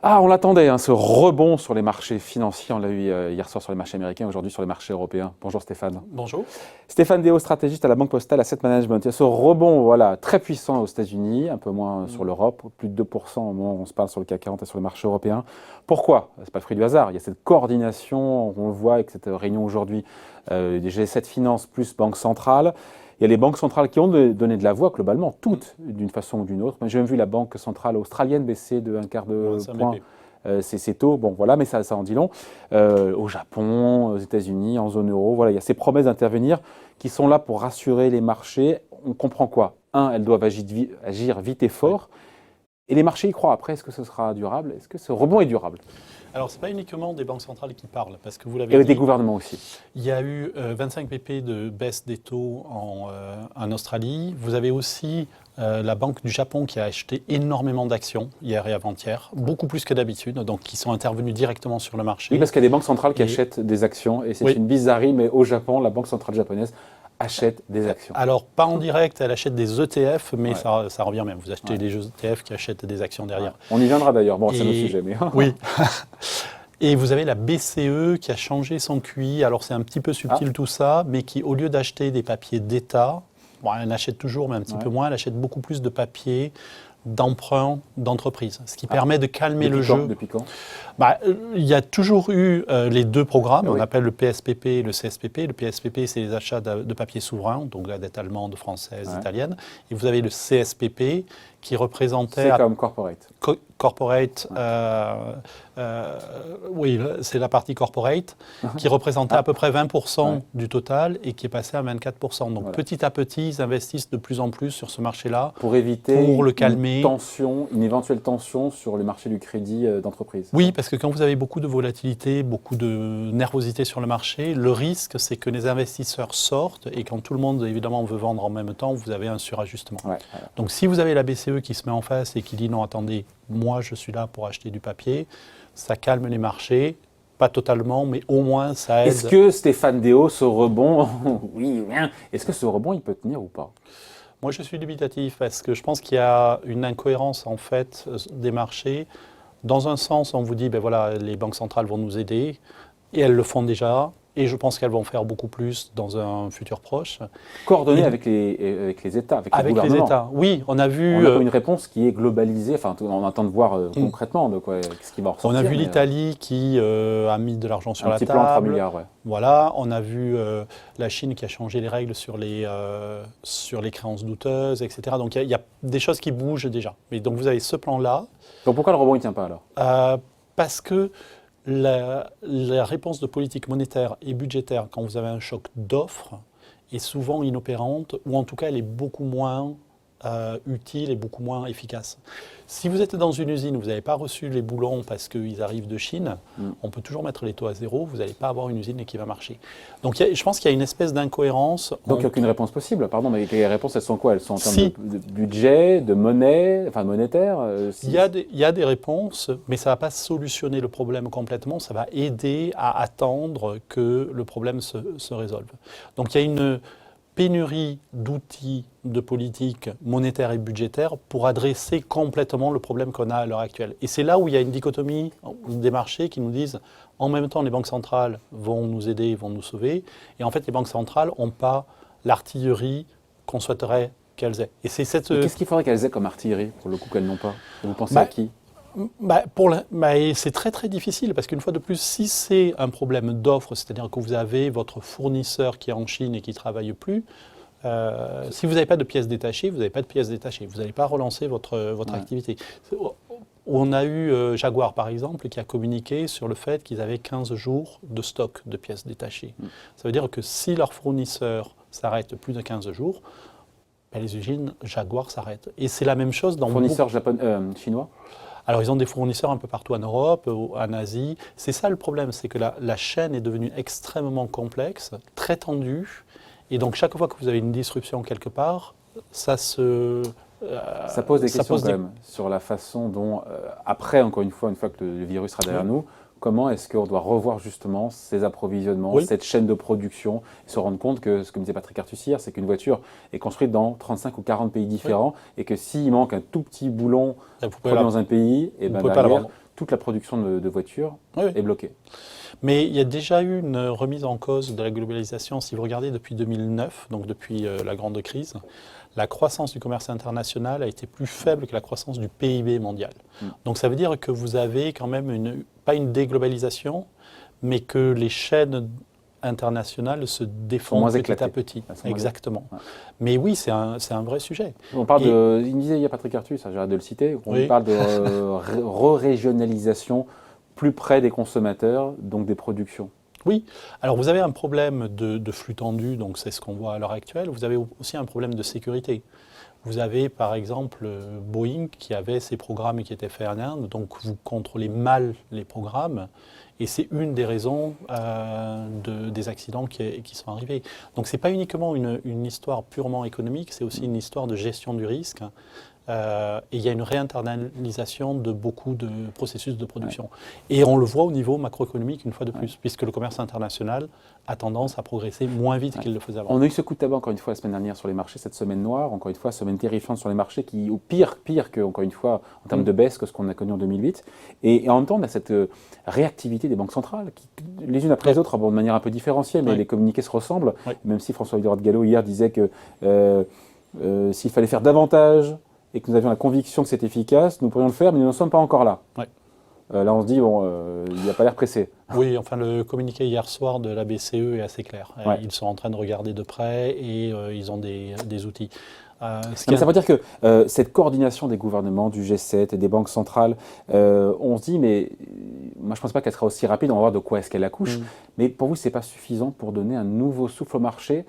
Ah, on l'attendait, hein, ce rebond sur les marchés financiers. On l'a eu hier soir sur les marchés américains, aujourd'hui sur les marchés européens. Bonjour Stéphane. Bonjour. Stéphane Déo, stratégiste à la Banque Postale Asset Management. Il y a ce rebond voilà, très puissant aux États-Unis, un peu moins sur l'Europe, plus de 2% au moment où on se parle sur le CAC 40 et sur les marchés européens. Pourquoi? Ce n'est pas le fruit du hasard. Il y a cette coordination, on le voit avec cette réunion aujourd'hui des G7 Finances plus Banque Centrale. Il y a les banques centrales qui ont donné de la voix globalement, toutes d'une façon ou d'une autre. J'ai même vu la banque centrale australienne baisser de un quart de point ses taux. Bon, voilà, mais ça en dit long. Au Japon, aux États-Unis, en zone euro, voilà, il y a ces promesses d'intervenir qui sont là pour rassurer les marchés. On comprend quoi? Elles doivent agir vite et fort. Et les marchés y croient. Après, est-ce que ce sera durable? Est-ce que ce rebond est durable? Alors, ce n'est pas uniquement des banques centrales qui parlent, parce que vous l'avez dit. Et des gouvernements aussi. Il y a eu 25 pp de baisse des taux en Australie. Vous avez aussi la Banque du Japon qui a acheté énormément d'actions hier et avant-hier, beaucoup plus que d'habitude, donc qui sont intervenus directement sur le marché. Oui, parce qu'il y a des banques centrales qui achètent des actions, et c'est une bizarrerie, mais au Japon, la Banque centrale japonaise achète des actions. Alors, pas en direct, elle achète des ETF, mais ça revient même. Vous achetez des ETF qui achètent des actions derrière. Ouais. On y viendra d'ailleurs. Bon, c'est notre sujet. Mais... oui. Et vous avez la BCE qui a changé son QI. Alors, c'est un petit peu subtil tout ça, mais qui, au lieu d'acheter des papiers d'État, bon, elle en achète toujours, mais un petit peu moins, elle achète beaucoup plus de papiers d'emprunt d'entreprise, ce qui permet de calmer le jeu. Depuis quand? Il y a toujours eu les deux programmes, on appelle le PSPP et le CSPP. Le PSPP, c'est les achats de papier souverain, donc la dette allemande, française, italienne. Et vous avez le CSPP qui représentait... C'est comme corporate. Corporate, oui, c'est la partie corporate, qui représentait à peu près 20% du total et qui est passé à 24%. Donc petit à petit, ils investissent de plus en plus sur ce marché-là pour éviter pour le calmer. Une éventuelle tension sur les marchés du crédit d'entreprise. Oui, parce que quand vous avez beaucoup de volatilité, beaucoup de nervosité sur le marché, le risque, c'est que les investisseurs sortent et quand tout le monde, évidemment, veut vendre en même temps, vous avez un surajustement. Donc si vous avez la BCE qui se met en face et qui dit non, attendez, moi je suis là pour acheter du papier, ça calme les marchés, pas totalement, mais au moins ça aide. Est-ce que Stéphane Déo, ce rebond, est-ce que ce rebond il peut tenir ou pas? Moi je suis dubitatif parce que je pense qu'il y a une incohérence en fait des marchés. Dans un sens, on vous dit, ben voilà, les banques centrales vont nous aider, et elles le font déjà, et je pense qu'elles vont faire beaucoup plus dans un futur proche. Coordonnées avec les États, avec les États, oui, on a vu... On a une réponse qui est globalisée, enfin, on attend de voir concrètement de quoi, ce qui va ressortir. On a vu l'Italie qui a mis de l'argent sur la table. Un petit plan, 3 milliards, Voilà, on a vu la Chine qui a changé les règles sur les créances douteuses, etc. Donc il y a des choses qui bougent déjà. Mais donc vous avez ce plan-là. Donc pourquoi le rebond ne tient pas alors? Parce que la réponse de politique monétaire et budgétaire, quand vous avez un choc d'offres, est souvent inopérante, ou en tout cas elle est beaucoup moins utile et beaucoup moins efficace. Si vous êtes dans une usine, vous n'avez pas reçu les boulons parce qu'ils arrivent de Chine, on peut toujours mettre les taux à zéro, vous n'allez pas avoir une usine qui va marcher. Donc je pense qu'il y a une espèce d'incohérence. Donc il n'y a aucune réponse possible, pardon, mais les réponses, elles sont quoi? Elles sont en termes de budget, de monnaie, enfin monétaire Il y a des réponses, mais ça ne va pas solutionner le problème complètement, ça va aider à attendre que le problème se résolve. Donc il y a une pénurie d'outils de politique monétaire et budgétaire pour adresser complètement le problème qu'on a à l'heure actuelle. Et c'est là où il y a une dichotomie des marchés qui nous disent en même temps les banques centrales vont nous aider, vont nous sauver, et en fait les banques centrales n'ont pas l'artillerie qu'on souhaiterait qu'elles aient. Et c'est qu'est-ce qu'il faudrait qu'elles aient comme artillerie pour le coup qu'elles n'ont pas? Vous pensez à qui? C'est très très difficile parce qu'une fois de plus, si c'est un problème d'offre, c'est-à-dire que vous avez votre fournisseur qui est en Chine et qui ne travaille plus, si vous n'avez pas de pièces détachées, vous n'avez pas de pièces détachées. Vous n'allez pas relancer votre activité. On a eu Jaguar, par exemple, qui a communiqué sur le fait qu'ils avaient 15 jours de stock de pièces détachées. Ça veut dire que si leur fournisseur s'arrête plus de 15 jours, les usines Jaguar s'arrêtent. Et c'est la même chose dans... Fournisseurs chinois? Alors, ils ont des fournisseurs un peu partout en Europe, en Asie. C'est ça le problème, c'est que la chaîne est devenue extrêmement complexe, très tendue. Et donc, chaque fois que vous avez une disruption quelque part, ça pose des questions quand même sur la façon dont, après, encore une fois que le virus sera derrière nous, comment est-ce qu'on doit revoir justement ces approvisionnements, cette chaîne de production, et se rendre compte que, ce que me disait Patrick Artusière, c'est qu'une voiture est construite dans 35 ou 40 pays différents, et que s'il manque un tout petit boulon produit dans un pays, et derrière, toute la production de voitures Oui, oui. est bloquée. Mais il y a déjà eu une remise en cause de la globalisation. Si vous regardez depuis 2009, donc depuis la grande crise, la croissance du commerce international a été plus faible que la croissance du PIB mondial. Donc ça veut dire que vous avez quand même pas une déglobalisation, mais que les chaînes internationales se défendent petit à petit. Exactement. Ouais. Mais oui, c'est un vrai sujet. On parle il me disait, il y a Patrick Artus, j'arrête de le citer, on parle de re-régionalisation plus près des consommateurs, donc des productions. Oui, alors vous avez un problème de flux tendu, donc c'est ce qu'on voit à l'heure actuelle. Vous avez aussi un problème de sécurité. Vous avez par exemple Boeing qui avait ses programmes qui étaient faits en Inde, donc vous contrôlez mal les programmes et c'est une des raisons des accidents qui sont arrivés. Donc ce n'est pas uniquement une histoire purement économique, c'est aussi une histoire de gestion du risque. Et il y a une réinternalisation de beaucoup de processus de production. Ouais. Et on le voit au niveau macroéconomique une fois de plus, puisque le commerce international a tendance à progresser moins vite qu'il le faisait avant. On a eu ce coup de tabac encore une fois la semaine dernière sur les marchés, cette semaine noire, encore une fois, semaine terrifiante sur les marchés, qui au pire que, encore une fois, en termes de baisse que ce qu'on a connu en 2008. Et en même temps, on a cette réactivité des banques centrales, qui, les unes après les autres, de manière un peu différenciée, mais les communiqués se ressemblent, même si François Villeroy de Galhau hier disait que s'il fallait faire davantage, et que nous avions la conviction que c'était efficace, nous pourrions le faire, mais nous n'en sommes pas encore là. Ouais. Là, on se dit, bon, il n'a pas l'air pressé. Oui, enfin, le communiqué hier soir de la BCE est assez clair. Ouais. Ils sont en train de regarder de près et ils ont des outils. Ça veut dire que cette coordination des gouvernements, du G7 et des banques centrales, on se dit, mais moi je ne pense pas qu'elle sera aussi rapide, on va voir de quoi est-ce qu'elle accouche, mais pour vous, ce n'est pas suffisant pour donner un nouveau souffle au marché?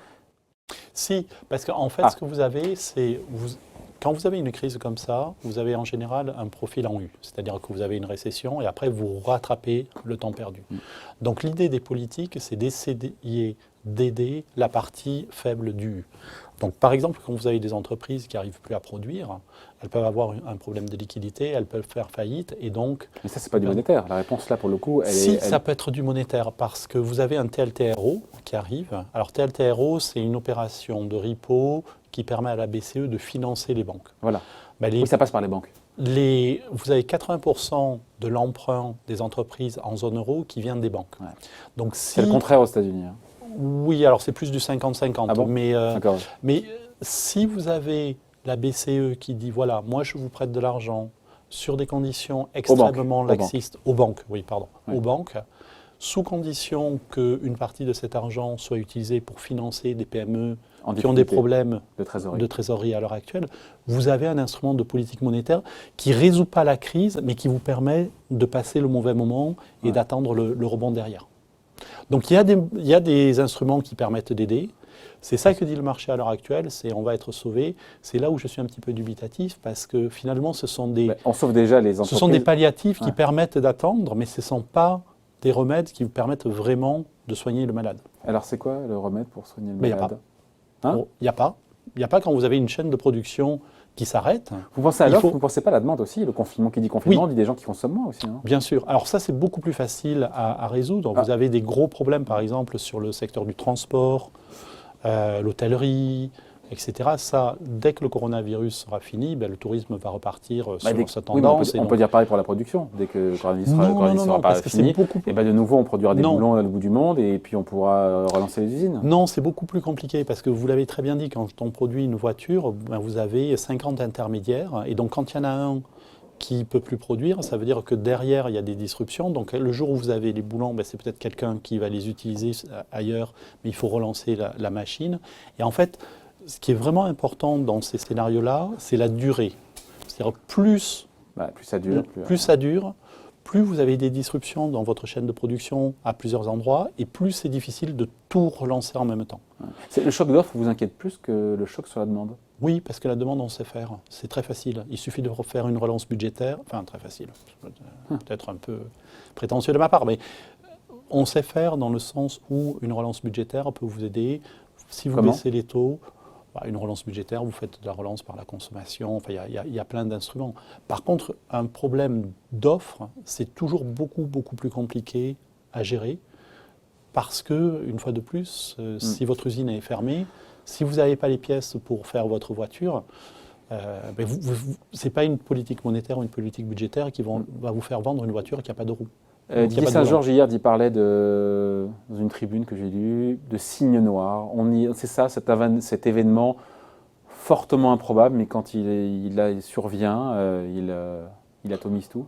Si, parce qu'en fait, ce que vous avez, c'est... Quand vous avez une crise comme ça, vous avez en général un profil en U, c'est-à-dire que vous avez une récession et après vous rattrapez le temps perdu. Donc l'idée des politiques, c'est d'essayer d'aider la partie faible du U. Donc par exemple, quand vous avez des entreprises qui n'arrivent plus à produire, elles peuvent avoir un problème de liquidité, elles peuvent faire faillite et donc... Mais ça, c'est pas du monétaire. La réponse là, pour le coup, ça peut être du monétaire parce que vous avez un TLTRO qui arrive. Alors TLTRO, c'est une opération de repo qui permet à la BCE de financer les banques. Voilà. Oui, ça passe par les banques. Vous avez 80% de l'emprunt des entreprises en zone euro qui vient des banques. Ouais. Donc c'est le contraire aux États-Unis. Hein. Oui, alors c'est plus du 50-50. Ah bon? Mais si vous avez la BCE qui dit, voilà, moi je vous prête de l'argent sur des conditions extrêmement laxistes, aux banques, aux banques, sous condition qu'une partie de cet argent soit utilisée pour financer des PME qui ont des problèmes de trésorerie à l'heure actuelle, vous avez un instrument de politique monétaire qui ne résout pas la crise, mais qui vous permet de passer le mauvais moment et d'attendre le rebond derrière. Donc il y a des instruments qui permettent d'aider. C'est ça que dit le marché à l'heure actuelle, c'est on va être sauvé. C'est là où je suis un petit peu dubitatif parce que finalement ce sont on sauve déjà les entreprises. Ce sont des palliatifs qui permettent d'attendre, mais ce ne sont pas des remèdes qui vous permettent vraiment de soigner le malade. Alors c'est quoi le remède pour soigner le malade? Il n'y a pas. Il n'y a pas quand vous avez une chaîne de production qui s'arrête. Vous pensez à l'offre, vous ne pensez pas à la demande aussi? Le confinement qui dit confinement dit des gens qui consomment moins aussi. Hein. Bien sûr. Alors ça, c'est beaucoup plus facile à résoudre. Vous avez des gros problèmes, par exemple, sur le secteur du transport, l'hôtellerie, etc. Ça, dès que le coronavirus sera fini, le tourisme va repartir sur sa tendance. Oui, on peut dire pareil pour la production. Dès que le coronavirus sera pas fini, et de nouveau, on produira des boulons à bout du monde et puis on pourra relancer les usines. Non, c'est beaucoup plus compliqué parce que vous l'avez très bien dit, quand on produit une voiture, vous avez 50 intermédiaires. Et donc, quand il y en a un qui ne peut plus produire, ça veut dire que derrière, il y a des disruptions. Donc, le jour où vous avez les boulons, c'est peut-être quelqu'un qui va les utiliser ailleurs, mais il faut relancer la machine. Et en fait, ce qui est vraiment important dans ces scénarios-là, c'est la durée. C'est-à-dire plus ça dure, plus vous avez des disruptions dans votre chaîne de production à plusieurs endroits, et plus c'est difficile de tout relancer en même temps. Le choc d'offre vous inquiète plus que le choc sur la demande? Oui, parce que la demande, on sait faire. C'est très facile. Il suffit de refaire une relance budgétaire. Enfin, très facile. Peut-être un peu prétentieux de ma part, mais on sait faire dans le sens où une relance budgétaire peut vous aider. Si vous baissez les taux, une relance budgétaire, vous faites de la relance par la consommation, enfin, il y a plein d'instruments. Par contre, un problème d'offre, c'est toujours beaucoup plus compliqué à gérer parce que, une fois de plus, si votre usine est fermée, si vous n'avez pas les pièces pour faire votre voiture, Ce n'est pas une politique monétaire ou une politique budgétaire qui va vous faire vendre une voiture qui n'a pas de roues. Didier Saint-Georges, hier, il parlait dans une tribune que j'ai lue, de signes noirs. C'est ça, cet événement fortement improbable, mais quand il survient, il atomise tout.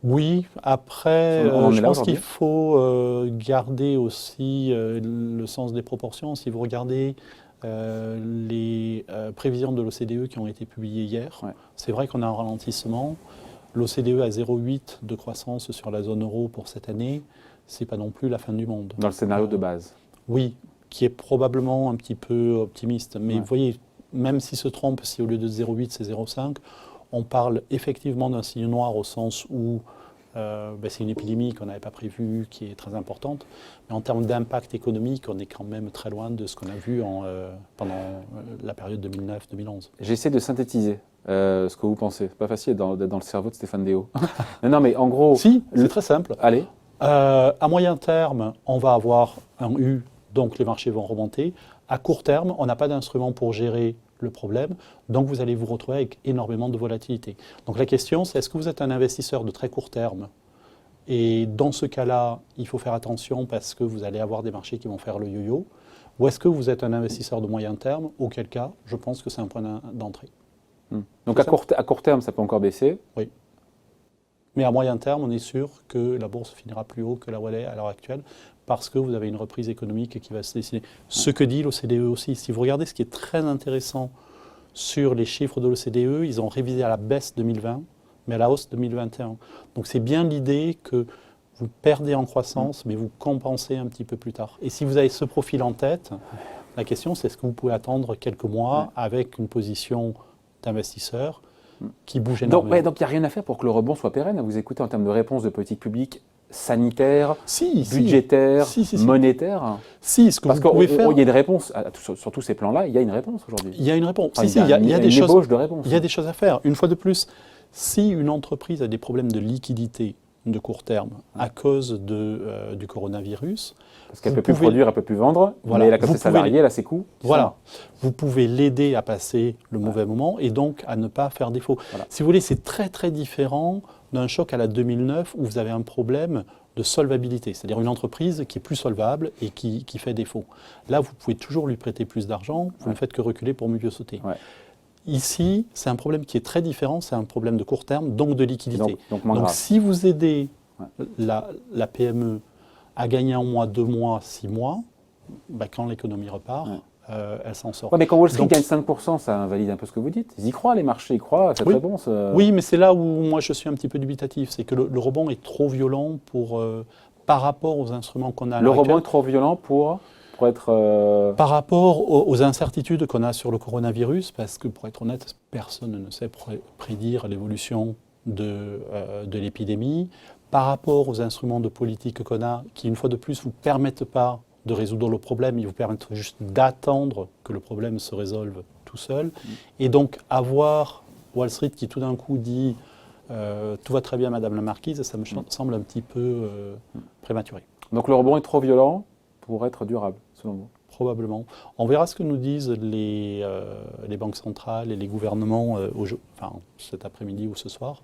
Oui, après, je pense qu'il faut garder aussi le sens des proportions. Si vous regardez les prévisions de l'OCDE qui ont été publiées hier, c'est vrai qu'on a un ralentissement. L'OCDE a 0,8 de croissance sur la zone euro pour cette année. Ce n'est pas non plus la fin du monde. Dans le scénario de base. Oui, qui est probablement un petit peu optimiste. Mais vous voyez, même s'il se trompe, si au lieu de 0,8 c'est 0,5, on parle effectivement d'un signe noir au sens où c'est une épidémie qu'on n'avait pas prévue, qui est très importante. Mais en termes d'impact économique, on est quand même très loin de ce qu'on a vu pendant la période 2009-2011. J'essaie de synthétiser ce que vous pensez. C'est pas facile d'être dans le cerveau de Stéphane Déo. non, mais en gros... Si, c'est très simple. Allez. À moyen terme, on va avoir un U, donc les marchés vont remonter. À court terme, on n'a pas d'instrument pour gérer le problème, donc vous allez vous retrouver avec énormément de volatilité. Donc la question, c'est est-ce que vous êtes un investisseur de très court terme? Et dans ce cas-là, il faut faire attention parce que vous allez avoir des marchés qui vont faire le yo-yo. Ou est-ce que vous êtes un investisseur de moyen terme? Auquel cas, je pense que c'est un point d'entrée. Donc à court terme, ça peut encore baisser? Oui. Mais à moyen terme, on est sûr que la bourse finira plus haut que là où elle est à l'heure actuelle parce que vous avez une reprise économique qui va se dessiner. Ce que dit l'OCDE aussi. Si vous regardez ce qui est très intéressant sur les chiffres de l'OCDE, ils ont révisé à la baisse 2020, mais à la hausse 2021. Donc c'est bien l'idée que vous perdez en croissance, mais vous compensez un petit peu plus tard. Et si vous avez ce profil en tête, la question c'est est-ce que vous pouvez attendre quelques mois avec une position d'investisseur qui bouge énormément. Donc il n'y a rien à faire pour que le rebond soit pérenne. Vous écoutez en termes de réponse de politique publique sanitaire, budgétaire, monétaire. Si, ce que vous pouvez faire... Il y a une réponse, sur tous ces plans-là, il y a une réponse aujourd'hui. Il y a une réponse. Il y a des choses, de réponse. Il y a des choses à faire. Une fois de plus, si une entreprise a des problèmes de liquidité de court terme à cause du coronavirus... Parce qu'elle ne peut plus produire, elle ne peut plus vendre, mais elle a comme ses salariés, elle a ses coûts. Voilà. Vous pouvez l'aider à passer le mauvais moment et donc à ne pas faire défaut. Voilà. Si vous voulez, c'est très très différent d'un choc à la 2009 où vous avez un problème de solvabilité, c'est-à-dire une entreprise qui est plus solvable et qui fait défaut. Là, vous pouvez toujours lui prêter plus d'argent, vous ne faites que reculer pour mieux sauter. Ici, c'est un problème qui est très différent, c'est un problème de court terme, donc de liquidité. Donc si vous aidez la PME à gagner un mois, 2 mois, 6 mois, quand l'économie repart, elle s'en sort. Mais quand Wall Street gagne 5%, ça invalide un peu ce que vous dites. Ils y croient, les marchés, ils croient à cette réponse. Oui, mais c'est là où moi je suis un petit peu dubitatif. C'est que le rebond est trop violent par rapport aux instruments qu'on a à l'heure actuelle. Le rebond est trop violent pour être... Par rapport aux incertitudes qu'on a sur le coronavirus, parce que pour être honnête, personne ne sait prédire l'évolution de l'épidémie. Par rapport aux instruments de politique qu'on a, qui une fois de plus ne vous permettent pas de résoudre le problème, ils vous permettent juste d'attendre que le problème se résolve tout seul. Et donc avoir Wall Street qui tout d'un coup dit tout va très bien Madame la Marquise, ça me semble un petit peu prématuré. Donc le rebond est trop violent pour être durable, selon vous? Probablement. On verra ce que nous disent les banques centrales et les gouvernements cet après-midi ou ce soir.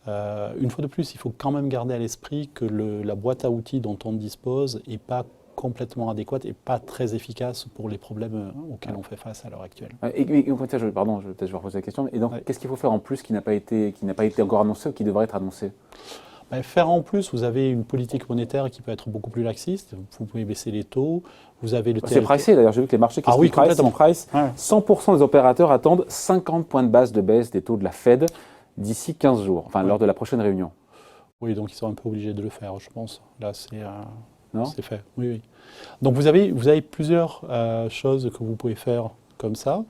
Une fois de plus, il faut quand même garder à l'esprit que la boîte à outils dont on dispose n'est pas complètement adéquate et pas très efficace pour les problèmes auxquels on fait face à l'heure actuelle. Pardon, je vais reposer la question. Et donc, qu'est-ce qu'il faut faire en plus qui n'a pas été encore annoncé ou qui devrait être annoncé? Faire en plus, vous avez une politique monétaire qui peut être beaucoup plus laxiste. Vous pouvez baisser les taux. Vous avez le C'est pricé d'ailleurs. J'ai vu que les marchés qui price, 100% des opérateurs attendent 50 points de base de baisse des taux de la Fed d'ici 15 jours, lors de la prochaine réunion. Oui, donc ils sont un peu obligés de le faire, je pense. Là, c'est fait. Oui. Donc vous avez plusieurs choses que vous pouvez faire comme ça.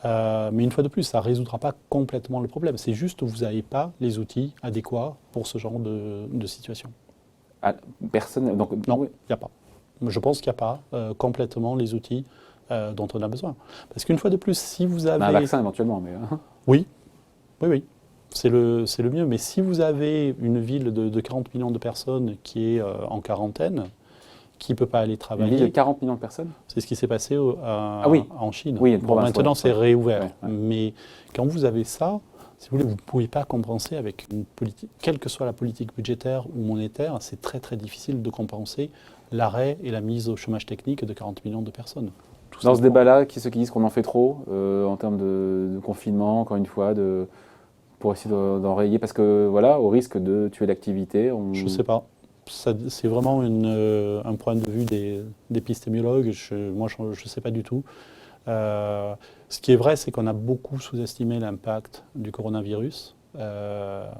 Mais une fois de plus, ça ne résoudra pas complètement le problème. C'est juste que vous n'avez pas les outils adéquats pour ce genre de situation. Personne. Donc, non, il n'y a pas. Je pense qu'il n'y a pas complètement les outils dont on a besoin. Parce qu'une fois de plus, si vous avez... Un vaccin éventuellement, mais... Oui. C'est le mieux. Mais si vous avez une ville de 40 millions de personnes qui est en quarantaine, qui ne peut pas aller Une ville de travailler. 40 millions de personnes? C'est ce qui s'est passé en Chine. Oui, une Bon, province, maintenant, ouais, c'est ouais. réouvert. Ouais, ouais. Mais quand vous avez ça, si vous voulez, vous ne pouvez pas compenser avec une politique, quelle que soit la politique budgétaire ou monétaire, c'est très très difficile de compenser l'arrêt et la mise au chômage technique de 40 millions de personnes. Tout Dans ce simplement. débat-là, ceux qui disent qu'on en fait trop en termes de confinement, encore une fois, pour essayer d'enrayer, parce que voilà, au risque de tuer l'activité, Je ne sais pas. C'est vraiment un point de vue d'épistémologue. Moi, je ne sais pas du tout. Ce qui est vrai, c'est qu'on a beaucoup sous-estimé l'impact du coronavirus.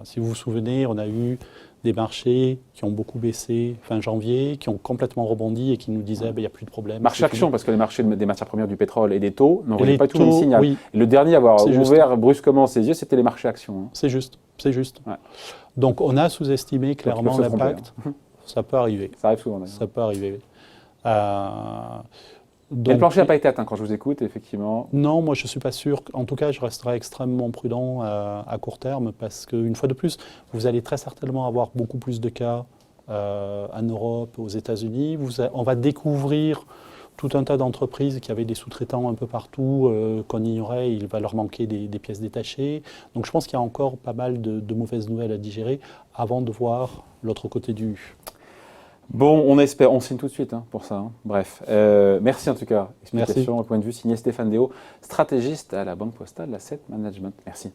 Si vous vous souvenez, on a eu des marchés qui ont beaucoup baissé fin janvier, qui ont complètement rebondi et qui nous disaient il n'y a plus de problème. marché action, parce que les marchés des matières premières, du pétrole et des taux Et n'envoyaient les pas tout le taux, signal. oui, Et le dernier à avoir C'est juste. ouvert brusquement ses yeux, c'était les marchés actions. Hein. c'est juste. C'est juste. Ouais. Donc on a sous-estimé clairement peuvent se tromper, l'impact. Ça peut arriver. Ça arrive souvent d'ailleurs. Ça peut arriver. Mais le Donc, plancher n'a pas été atteint quand je vous écoute, effectivement. non, moi je ne suis pas sûr. En tout cas, je resterai extrêmement prudent à court terme parce qu'une fois de plus, vous allez très certainement avoir beaucoup plus de cas en Europe, aux États-Unis. On va découvrir tout un tas d'entreprises qui avaient des sous-traitants un peu partout, qu'on ignorait, il va leur manquer des pièces détachées. Donc je pense qu'il y a encore pas mal de mauvaises nouvelles à digérer avant de voir l'autre côté du U. Bon, on espère, on signe tout de suite hein, pour ça. Hein. Bref, merci en tout cas. Explication au point de vue signé Stéphane Déo, stratégiste à la Banque Postale Asset Management. Merci.